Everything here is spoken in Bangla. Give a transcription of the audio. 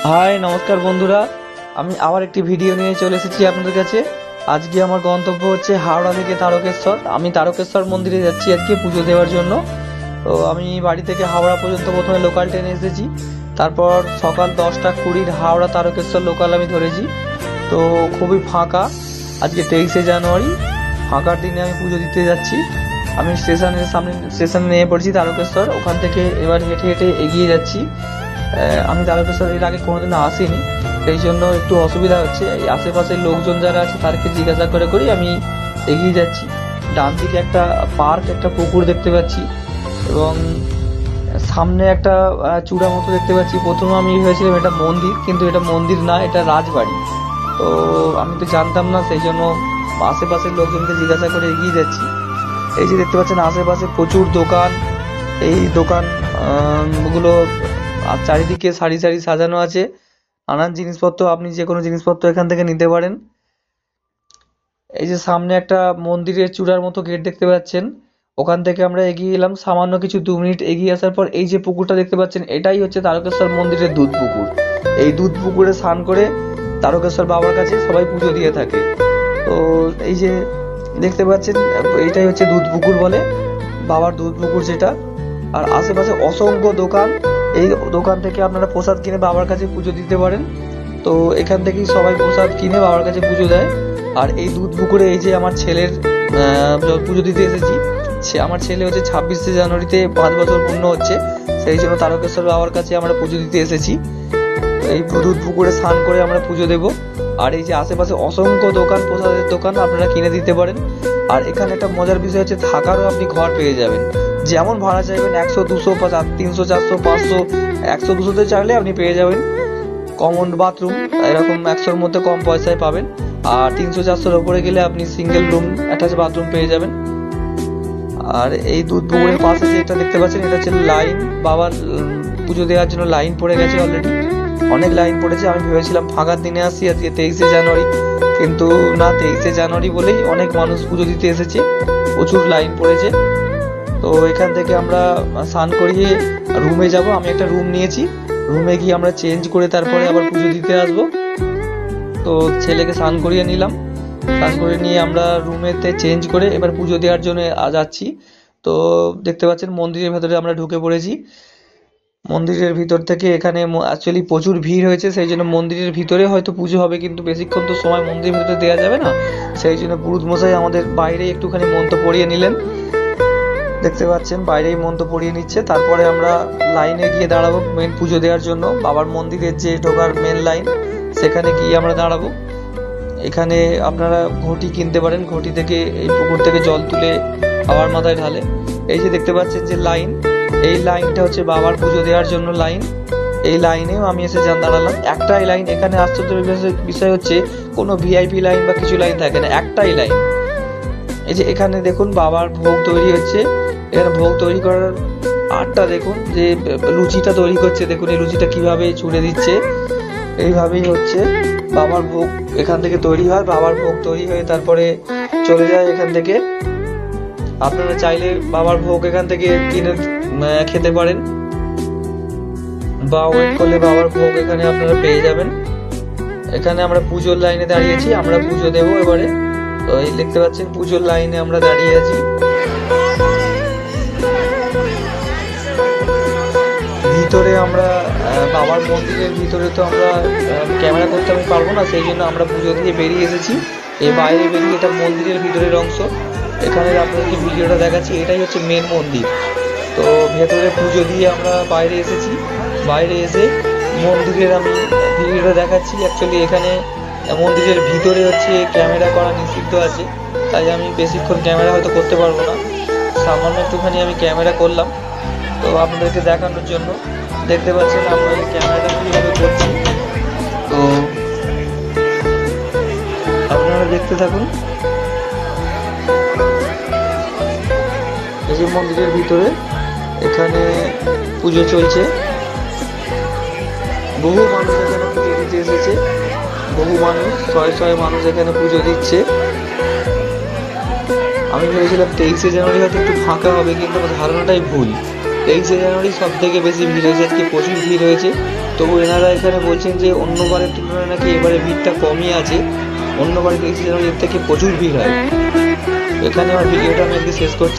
হাই নমস্কার বন্ধুরা, আমি আবার একটি ভিডিও নিয়ে চলে এসেছি আপনাদের কাছে। আজকে আমার গন্তব্য হচ্ছে হাওড়া থেকে তারকেশ্বর। আমি তারকেশ্বর মন্দিরে যাচ্ছি আজকে পুজো দেওয়ার জন্য। তো আমি বাড়ি থেকে হাওড়া পর্যন্ত প্রথমে লোকাল ট্রেনে এসেছি, তারপর সকাল 10:20 হাওড়া তারকেশ্বর লোকাল আমি ধরেছি। তো খুবই ফাঁকা, আজকে 23শে জানুয়ারি, ফাঁকার দিনে আমি পুজো দিতে যাচ্ছি। আমি স্টেশনে নেমে পড়েছি তারকেশ্বর, ওখান থেকে এবার হেঁটে হেঁটে এগিয়ে যাচ্ছি। আমি তারকেশ্বর এর আগে কোনোদিন আসিনি, সেই জন্য একটু অসুবিধা হচ্ছে। এই আশেপাশের লোকজন যারা আছে তাদেরকে জিজ্ঞাসা করে করেই আমি এগিয়ে যাচ্ছি। ডান দিকে একটা পার্ক, একটা পুকুর দেখতে পাচ্ছি এবং সামনে একটা চূড়া মতো দেখতে পাচ্ছি। প্রথমে আমি ভেবেছিলাম এটা মন্দির, কিন্তু এটা মন্দির না, এটা রাজবাড়ি। তো আমি তো জানতাম না, সেই জন্য আশেপাশের লোকজনকে জিজ্ঞাসা করে এগিয়ে যাচ্ছি। এই যে দেখতে পাচ্ছেন আশেপাশে প্রচুর দোকান, এই দোকান গুলো আর চারিদিকে সারি সারি সাজানো আছে। নানান জিনিসপত্র, আপনি যে কোনো জিনিসপত্র এখান থেকে নিতে পারেন। এই যে সামনে একটা মন্দিরের চূড়ার মতো গেট দেখতে পাচ্ছেন, ওখান থেকে আমরা এগিয়ে এলাম সামান্য কিছু 2 মিনিট এগিয়ে আসার পর এই যে পুকুরটা দেখতে পাচ্ছেন, এটাই হচ্ছে তারকেশ্বর মন্দিরের দুধ পুকুর। এই দুধ পুকুরে স্নান করে তারকেশ্বর বাবার কাছে সবাই পুজো দিয়ে থাকে। তো এই যে দেখতে পাচ্ছেন, এইটাই হচ্ছে দুধ পুকুর বলে, বাবার দুধ পুকুর যেটা। আর আশেপাশে অসংখ্য দোকান, এই দোকান থেকে আপনারা প্রসাদ কিনে বাবার কাছে পুজো দিতে পারেন। তো এখান থেকেই সবাই প্রসাদ কিনে বাবার কাছে পুজো দেয়। আর এই দুধ পুকুরে এই যে আমার ছেলের পুজো দিতে এসেছি, আমার ছেলে হচ্ছে 26শে জানুয়ারিতে 5 বছর পূর্ণ হচ্ছে, সেই জন্য তারকেশ্বর বাবার কাছে আমরা পুজো দিতে এসেছি। এই দুধ পুকুরে স্নান করে আমরা পুজো দেব। আর এই যে আশেপাশে অসংখ্য দোকান, প্রসাদের দোকান, আপনারা কিনে দিতে পারেন। আর এখানে একটা মজার বিষয় হচ্ছে থাকারও আপনি ঘর পেয়ে যাবেন। যেমন ভাড়া চাইবেন, 100, 200, 300, 400, 500, 100, 200-তে চাইলে আপনি পেয়ে যাবেন কমন বাথরুম, এরকম 100-র মধ্যে কম পয়সায় পাবেন। আর 300, 400-র উপরে গেলে আপনি সিঙ্গেল রুম অ্যাটাচ বাথরুম পেয়ে যাবেন। আর এই দুধ পুকুরের পাশে যেটা দেখতে পাচ্ছেন, এটা হচ্ছে লাইন। বাবার পুজো দেওয়ার জন্য লাইন পড়ে গেছে অলরেডি, অনেক লাইন পড়েছে। আমি ভেবেছিলাম ফাঁকার দিনে আসি, আজকে 23শে জানুয়ারি, কিন্তু না, 23শে জানুয়ারি বলেই অনেক মানুষ পুজো দিতে এসেছে, প্রচুর লাইন পড়েছে। তো এখান থেকে আমরা স্নান করিয়ে রুমে যাব। আমি একটা রুম নিয়েছি, রুমে গিয়ে আমরা চেঞ্জ করে তারপরে আবার পুজো দিতে আসবো। তো ছেলেকে স্নান করিয়ে নিলাম, স্নান করে নিয়ে আমরা রুমেতে চেঞ্জ করে এবার পুজো দেওয়ার জন্য যাচ্ছি। তো দেখতে পাচ্ছেন মন্দিরের ভেতরে আমরা ঢুকে পড়েছি। মন্দিরের ভিতর থেকে এখানে অ্যাকচুয়ালি প্রচুর ভিড় হয়েছে, সেই জন্য মন্দিরের ভিতরে হয়তো পুজো হবে, কিন্তু বেশিক্ষণ তো সময় মন্দিরের ভিতরে দেওয়া যাবে না। সেই জন্য পুরোহিত মশাই আমাদের বাইরে একটুখানি মন্ত্র পড়িয়ে নিলেন, দেখতে পাচ্ছেন বাইরেই মন্ত্র পড়িয়ে নিচ্ছে। তারপরে আমরা লাইনে গিয়ে দাঁড়াবো মেন পুজো দেওয়ার জন্য। বাবার মন্দিরের যে ঢোকার মেন লাইন, সেখানে গিয়ে আমরা দাঁড়াবো। এখানে আপনারা ঘটি কিনতে পারেন, ঘটি থেকে এই পুকুর থেকে জল তুলে বাবার মাথায় ঢালে। এই যে দেখতে পাচ্ছেন যে লাইন, এই লাইনটা হচ্ছে বাবার পুজো দেওয়ার জন্য লাইন। এই লাইনেও আমি এসে দাঁড়ালাম। একটাই লাইন, এখানে আশ্চর্যের বিষয় হচ্ছে কোনো ভিআইপি লাইন বা কিছু লাইন থাকে না, একটাই লাইন। এই যে এখানে দেখুন বাবার ভোগ তৈরি হচ্ছে, এখানে ভোগ তৈরি করার আটটা দেখুন, যে লুচিটা তৈরি করছে, দেখুন এই লুচিটা কিভাবে ছুড়ে দিচ্ছে। এইভাবেই হচ্ছে বাবার ভোগ এখান থেকে তৈরি হয়। বাবার ভোগ তৈরি হয়ে তারপরে চলে যায় এখান থেকে। আপনারা চাইলে বাবার ভোগ এখান থেকে কিনে খেতে পারেন, বা ওয়েট করলে বাবার ভোগ এখানে আপনারা পেয়ে যাবেন। এখানে আমরা পুজোর লাইনে দাঁড়িয়েছি, আমরা পুজো দেবো এবারে। তো এই দেখতে পাচ্ছেন পুজোর লাইনে আমরা দাঁড়িয়ে আছি। ভিতরে আমরা বাবার মন্দিরের ভিতরে তো আমরা ক্যামেরা করতে আমি পারবো না, সেই জন্য আমরা পুজো দিয়ে বেরিয়ে এসেছি। এই বাইরে বেরিয়ে, এটা মন্দিরের ভিতরের অংশ, এখানে আপনাদেরকে ভিডিওটা দেখাচ্ছি। এটাই হচ্ছে মেন মন্দির। তো ভেতরে পুজো দিয়ে আমরা বাইরে এসেছি। বাইরে এসে মন্দিরের আমি ভিডিওটা দেখাচ্ছি। অ্যাকচুয়ালি এখানে মন্দিরের ভিতরে হচ্ছে ক্যামেরা করা নিষিদ্ধ আছে, তাই আমি বেশিক্ষণ ক্যামেরা হয়তো করতে পারবো না। সামান্য একটুখানি আমি ক্যামেরা করলাম তো আপনাদেরকে দেখানোর জন্য। দেখতে পাচ্ছেন আমরা ক্যামেরাটা কীভাবে করছি, তো আপনারা দেখতে থাকুন। এই যে মন্দিরের ভিতরে এখানে পুজো চলছে, বহু মানুষ এখানে পুজো দিতে এসেছে, বহু মানুষ, শয়ে শয়ে মানুষ এখানে পুজো দিচ্ছে। আমি ভেবেছিলাম 23শে জানুয়ারি হয়তো একটু ফাঁকা হবে, কিন্তু আমার ধারণাটাই ভুল। 23শে জানুয়ারি সব থেকে বেশি ভিড় হয়েছে, আজকে প্রচুর ভিড় হয়েছে। তবু এনারা এখানে বলছেন যে অন্যবারের তুলনায় নাকি এবারে ভিড়টা কমই আছে। অন্যবারে দেখেছি যেন এর থেকে প্রচুর ভিড় হয়। এখানে আমার ভিডিওটা আমি আজকে শেষ করছি।